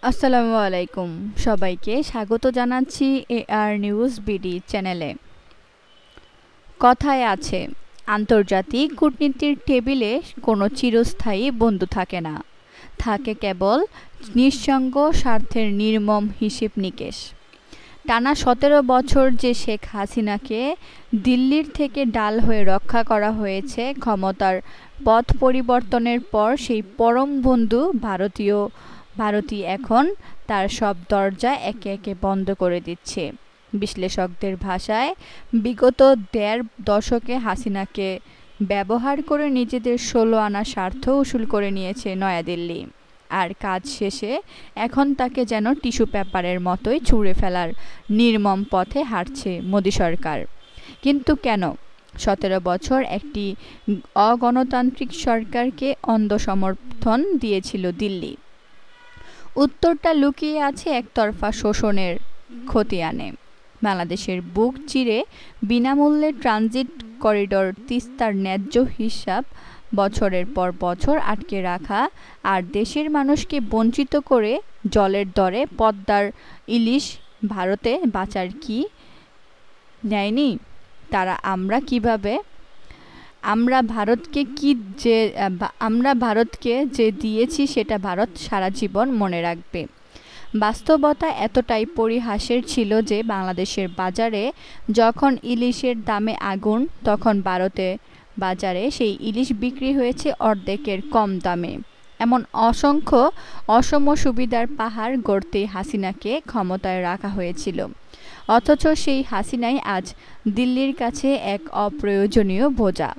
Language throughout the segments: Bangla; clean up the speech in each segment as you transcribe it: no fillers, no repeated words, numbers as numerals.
আসসালামু আলাইকুম সবাইকে স্বাগত জানাচ্ছি এআর নিউজ বিডি চ্যানেলে। কথায় আছে, আন্তর্জাতিক কূটনীতির টেবিলে কোনো চিরস্থায়ী বন্ধু থাকে না, থাকে কেবল নিঃসঙ্গ স্বার্থের নির্মম হিসেব নিকেশ। টানা ১৭ বছর যে শেখ হাসিনাকে দিল্লির থেকে ডাল হয়ে রক্ষা করা হয়েছে, ক্ষমতার পথ পরিবর্তনের পর সেই পরম বন্ধু ভারতই এখন তার সব দরজা একে একে বন্ধ করে দিচ্ছে। বিশ্লেষকদের ভাষায়, বিগত ১.৫ দশকে হাসিনাকে ব্যবহার করে নিজেদের ১৬ আনা স্বার্থ উসুল করে নিয়েছে নয়াদিল্লি। আর কাজ শেষে এখন তাকে যেন টিস্যু পেপারের মতোই ছুঁড়ে ফেলার নির্মম পথে হাঁটছে মোদি সরকার। কিন্তু কেন? ১৭ বছর একটি অগণতান্ত্রিক সরকারকে অন্ধ সমর্থন দিয়েছিল দিল্লি। উত্তরটা লুকিয়ে আছে একতরফা শোষণের খতিয়ানে। বাংলাদেশের বুক চিরে বিনামূল্যে ট্রানজিট করিডর তিস্তার ন্যায্য হিসাব বছরের পর বছর আটকে রাখা, আর দেশের মানুষকে বঞ্চিত করে জলের দরে পদ্মার ইলিশ ভারতে বাঁচার কি নেয়নি তারা? আমরা ভারতকে যে দিয়েছি সেটা ভারত সারা জীবন মনে রাখবে। বাস্তবতা এতটাই পরিহাসের ছিল যে বাংলাদেশের বাজারে যখন ইলিশের দামে আগুন, তখন ভারতে বাজারে সেই ইলিশ বিক্রি হয়েছে অর্ধেকের কম দামে। এমন অসংখ্য অসম সুবিধার পাহাড় গড়তেই হাসিনাকে ক্ষমতায় রাখা হয়েছিল। অথচ সেই হাসিনাই আজ দিল্লির কাছে এক অপ্রয়োজনীয় বোঝা।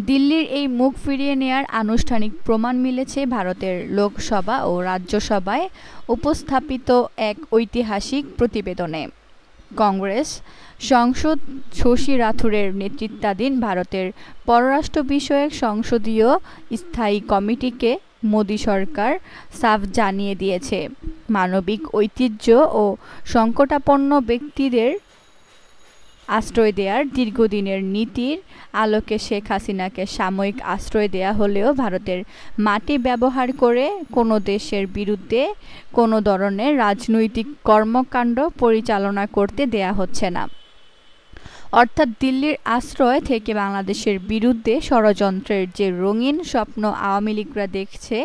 দিল্লির এই মুখ ফিরিয়ে নেয়ার আনুষ্ঠানিক প্রমাণ মিলেছে ভারতের লোকসভা ও রাজ্যসভায় উপস্থাপিত এক ঐতিহাসিক প্রতিবেদনে। কংগ্রেস সংসদ শশী রাথুরের নেতৃত্বাধীন ভারতের পররাষ্ট্র বিষয়ক সংসদীয় স্থায়ী কমিটিকে মোদি সরকার সাফ জানিয়ে দিয়েছে, মানবিক ঐতিহ্য ও সংকটাপন্ন ব্যক্তিদের আশ্রয় দেওয়ার দীর্ঘদিনের নীতির আলোকে শেখ হাসিনাকে সাময়িক আশ্রয় দেয়া হলেও ভারতের মাটি ব্যবহার করে কোনো দেশের বিরুদ্ধে কোনো ধরনের রাজনৈতিক কর্মকাণ্ড পরিচালনা করতে দেয়া হচ্ছে না। অর্থাৎ দিল্লির আশ্রয় থেকে বাংলাদেশের বিরুদ্ধে ষড়যন্ত্রের যে রঙিন স্বপ্ন আওয়ামী লীগরা দেখছে,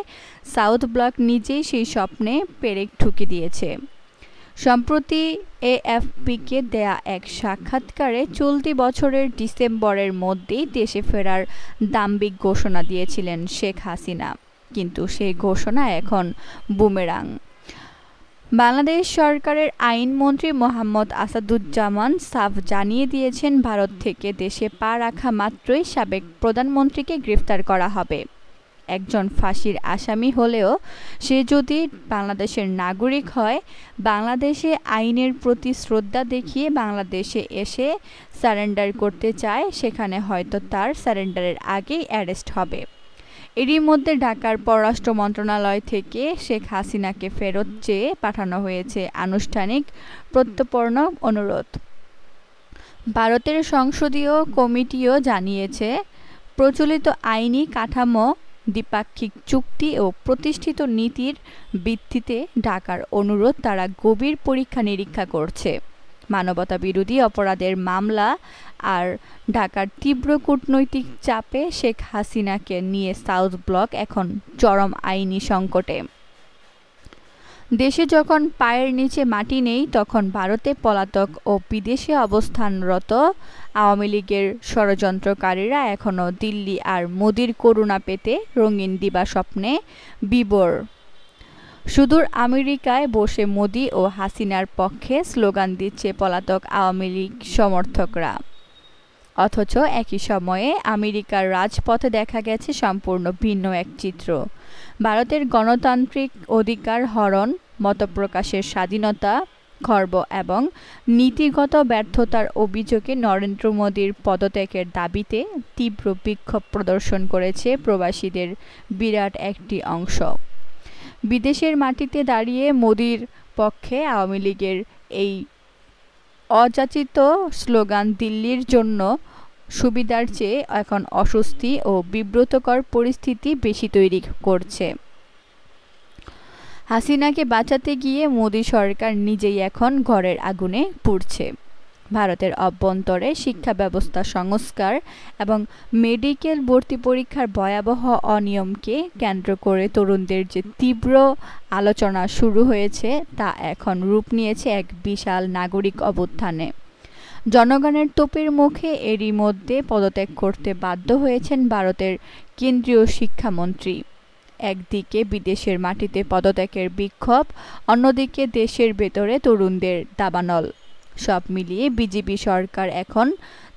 সাউথ ব্লক নিজেই সেই স্বপ্নে পেরেক ঠুকে দিয়েছে। সম্প্রতি এএফপিকে দেয়া এক সাক্ষাৎকারে চলতি বছরের ডিসেম্বরের মধ্যেই দেশে ফেরার দাম্ভিক ঘোষণা দিয়েছিলেন শেখ হাসিনা, কিন্তু সেই ঘোষণা এখন বুমেরাং। বাংলাদেশ সরকারের আইনমন্ত্রী মোহাম্মদ আসাদুজ্জামান সাফ জানিয়ে দিয়েছেন, ভারত থেকে দেশে পা রাখা মাত্রই সাবেক প্রধানমন্ত্রীকে গ্রেফতার করা হবে। একজন ফাঁসির আসামি হলেও সে যদি বাংলাদেশের নাগরিক হয়, বাংলাদেশে আইনের প্রতি শ্রদ্ধা দেখিয়ে বাংলাদেশে এসে সারেন্ডার করতে চায়, সেখানে হয়তো তার সারেন্ডারের আগেই অ্যারেস্ট হবে। এরই মধ্যে ঢাকার পররাষ্ট্র মন্ত্রণালয় থেকে শেখ হাসিনাকে ফেরত চেয়ে পাঠানো হয়েছে আনুষ্ঠানিক প্রত্যর্পণ অনুরোধ। ভারতের সংসদীয় কমিটিও জানিয়েছে, প্রচলিত আইনি কাঠামো, দ্বিপাক্ষিক চুক্তি ও প্রতিষ্ঠিত নীতির ভিত্তিতে ঢাকার অনুরোধ তারা গভীর পরীক্ষা নিরীক্ষা করছে। মানবতাবিরোধী অপরাধের মামলা আর ঢাকার তীব্র কূটনৈতিক চাপে শেখ হাসিনাকে নিয়ে সাউথ ব্লক এখন চরম আইনি সংকটে। দেশে যখন পায়ের নিচে মাটি নেই, তখন ভারতে পলাতক ও বিদেশে অবস্থানরত আওয়ামী লীগের ষড়যন্ত্রকারীরা এখনও দিল্লি আর মোদির করুণা পেতে রঙিন দিবাস্বপ্নে বিভোর। সুদূর আমেরিকায় বসে মোদি ও হাসিনার পক্ষে স্লোগান দিচ্ছে পলাতক আওয়ামী লীগ সমর্থকরা। অথচ একই সময়ে আমেরিকার রাজপথে দেখা গেছে সম্পূর্ণ ভিন্ন এক চিত্র। ভারতের গণতান্ত্রিক অধিকার হরণ, মতপ্রকাশের স্বাধীনতা খর্ব এবং নীতিগত ব্যর্থতার অভিযোগে নরেন্দ্র মোদির পদত্যাগের দাবিতে তীব্র বিক্ষোভ প্রদর্শন করেছে প্রবাসীদের বিরাট একটি অংশ। বিদেশের মাটিতে দাঁড়িয়ে মোদির পক্ষে আওয়ামী লীগের এই অযাচিত স্লোগান দিল্লির জন্য সুবিধার চেয়ে এখন অস্বস্তি ও বিব্রতকর পরিস্থিতি বেশি তৈরি করছে। হাসিনাকে বাঁচাতে গিয়ে মোদি সরকার নিজেই এখন ঘরের আগুনে পুড়ছে। ভারতের অভ্যন্তরে শিক্ষা ব্যবস্থা সংস্কার এবং মেডিকেল ভর্তি পরীক্ষার ভয়াবহ অনিয়মকে কেন্দ্র করে তরুণদের যে তীব্র আলোচনা শুরু হয়েছে তা এখন রূপ নিয়েছে এক বিশাল নাগরিক অভ্যুত্থানে। জনগণের তোপের মুখে এরই মধ্যে পদত্যাগ করতে বাধ্য হয়েছেন ভারতের কেন্দ্রীয় শিক্ষামন্ত্রী। একদিকে বিদেশের মাটিতে পদত্যাগের বিক্ষোভ, অন্যদিকে দেশের ভেতরে তরুণদের দাবানল। সব মিলিয়ে বিজেপি সরকার এখন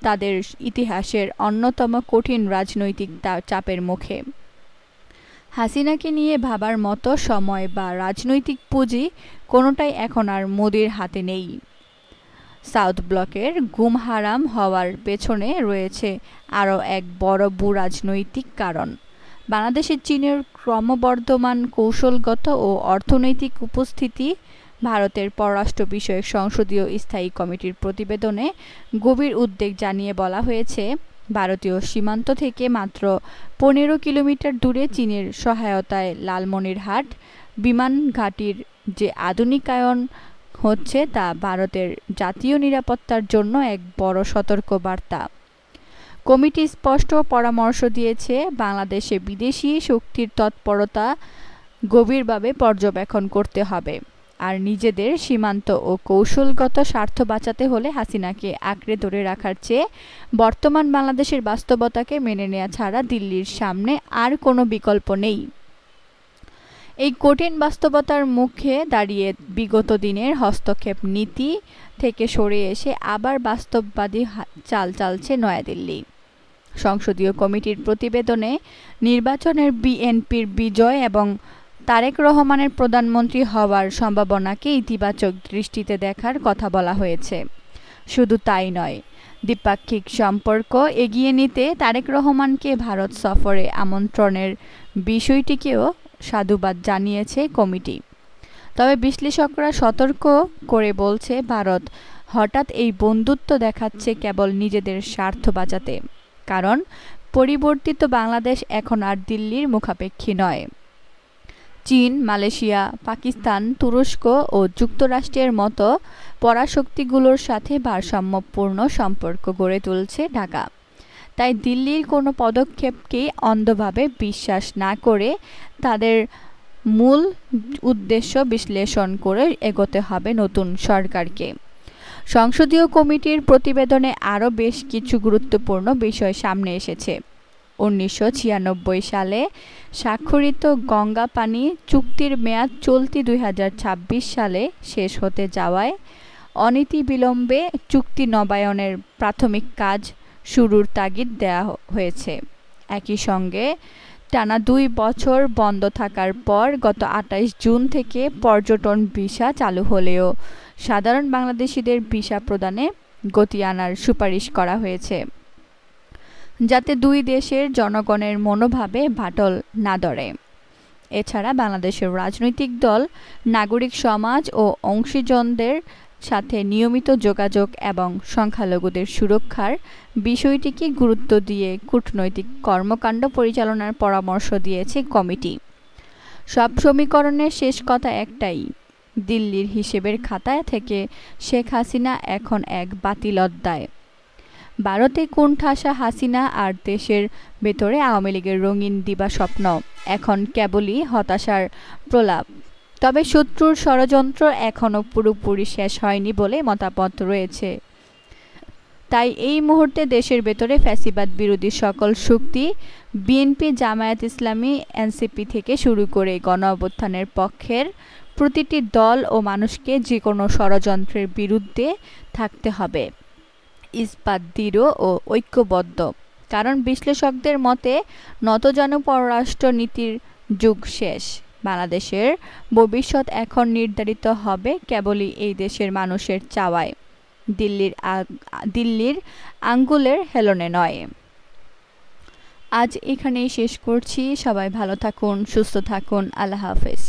তাদের ইতিহাসের অন্যতম কঠিন রাজনৈতিক চাপের মুখে। হাসিনাকে নিয়ে ভাবার মতো সময় বা রাজনৈতিক পুঁজি কোনোটাই এখন আর মোদির হাতে নেই। সাউথ ব্লকের গুম হারাম হওয়ার পেছনে রয়েছে আরও এক বড় ভূরাজনৈতিক কারণ। বাংলাদেশে চীনের ক্রমবর্ধমান কৌশলগত ও অর্থনৈতিক উপস্থিতি। ভারতের পররাষ্ট্র বিষয়ক সংসদীয় স্থায়ী কমিটির প্রতিবেদনে গভীর উদ্বেগ জানিয়ে বলা হয়েছে, ভারতীয় সীমান্ত থেকে মাত্র 15 কিলোমিটার দূরে চীনের সহায়তায় লালমনিরহাট বিমান ঘাঁটির যে আধুনিকায়ন হচ্ছে তা ভারতের জাতীয় নিরাপত্তার জন্য এক বড় সতর্কবার্তা। কমিটি স্পষ্ট পরামর্শ দিয়েছে, বাংলাদেশে বিদেশি শক্তির তৎপরতা গভীরভাবে পর্যবেক্ষণ করতে হবে, আর নিজেদের সীমান্ত ও কৌশলগত স্বার্থ বাঁচাতে হলে হাসিনাকে আঁকড়ে ধরে রাখার চেয়ে বর্তমান বাংলাদেশের বাস্তবতাকে মেনে নেওয়া ছাড়া দিল্লির সামনে আর কোনো বিকল্প নেই। এই কঠিন বাস্তবতার মুখে দাঁড়িয়ে বিগত দিনের হস্তক্ষেপ নীতি থেকে সরে এসে আবার বাস্তববাদী চাল চালছে নয়াদিল্লি। সংসদীয় কমিটির প্রতিবেদনে নির্বাচনের বিএনপির বিজয় এবং তারেক রহমানের প্রধানমন্ত্রী হওয়ার সম্ভাবনাকে ইতিবাচক দৃষ্টিতে দেখার কথা বলা হয়েছে। শুধু তাই নয়, দ্বিপাক্ষিক সম্পর্ক এগিয়ে নিতে তারেক রহমানকে ভারত সফরে আমন্ত্রণের বিষয়টিকেও সাধুবাদ জানিয়েছে কমিটি। তবে বিশ্লেষকরা সতর্ক করে বলছে, ভারত হঠাৎ এই বন্ধুত্ব দেখাচ্ছে কেবল নিজেদের স্বার্থ বাঁচাতে। কারণ পরিবর্তিত বাংলাদেশ এখন আর দিল্লির মুখাপেক্ষী নয়। চীন, মালয়েশিয়া, পাকিস্তান, তুরস্ক ও যুক্তরাষ্ট্রের মতো পরাশক্তিগুলোর সাথে ভারসাম্যপূর্ণ সম্পর্ক গড়ে তুলছে ঢাকা। তাই দিল্লির কোনো পদক্ষেপকেই অন্ধভাবে বিশ্বাস না করে তাদের মূল উদ্দেশ্য বিশ্লেষণ করে এগোতে হবে নতুন সরকারকে। সংসদীয় কমিটির প্রতিবেদনে আরও বেশ কিছু গুরুত্বপূর্ণ বিষয় সামনে এসেছে। 1996 সালে স্বাক্ষরিত গঙ্গা পানি চুক্তির মেয়াদ চলতি 2026 সালে শেষ হতে যাওয়ায় অনতিবিলম্বে চুক্তি নবায়নের প্রাথমিক কাজ শুরুর তাগিদ দেওয়া হয়েছে। একই সঙ্গে টানা 2 বছর বন্ধ থাকার পর গত 28 জুন থেকে পর্যটন ভিসা চালু হলেও সাধারণ বাংলাদেশিদের ভিসা প্রদানে গতি আনার সুপারিশ করা হয়েছে, যাতে দুই দেশের জনগণের মনোভাবে ফাটল না ধরে। এছাড়া বাংলাদেশের রাজনৈতিক দল, নাগরিক সমাজ ও অংশীজনদের সাথে নিয়মিত যোগাযোগ এবং সংখ্যালঘুদের সুরক্ষার বিষয়টিকে গুরুত্ব দিয়ে কূটনৈতিক কর্মকাণ্ড পরিচালনার পরামর্শ দিয়েছে কমিটি। সব সমীকরণের শেষ কথা একটাই, দিল্লির হিসেবের খাতায় থেকে শেখ হাসিনা এখন এক বাতিল অধ্যায়। ভারতে কোণঠাসা হাসিনা আর দেশের ভেতরে আওয়ামী লীগের রঙিন দিবাস্বপ্ন এখন কেবলই হতাশার প্রলাপ। তবে শত্রুর ষড়যন্ত্র এখনও পুরোপুরি শেষ হয়নি বলে মতামত রয়েছে। তাই এই মুহূর্তে দেশের ভেতরে ফ্যাসিবাদ বিরোধী সকল শক্তি, বিএনপি, জামায়াত ইসলামী, এনসিপি থেকে শুরু করে গণ অভ্যুত্থানের পক্ষের প্রতিটি দল ও মানুষকে যে কোনো ষড়যন্ত্রের বিরুদ্ধে থাকতে হবে, ইস্পাত দৃঢ় ও ঐক্যবদ্ধ। কারণ বিশ্লেষকদের মতে নতজানু পররাষ্ট্র নীতির যুগ শেষ। বাংলাদেশের ভবিষ্যৎ এখন নির্ধারিত হবে কেবলই এই দেশের মানুষের চাওয়ায়, দিল্লির আঙ্গুলের হেলনে নয়। আজ এখানেই শেষ করছি। সবাই ভালো থাকুন, সুস্থ থাকুন। আল্লাহ হাফেজ।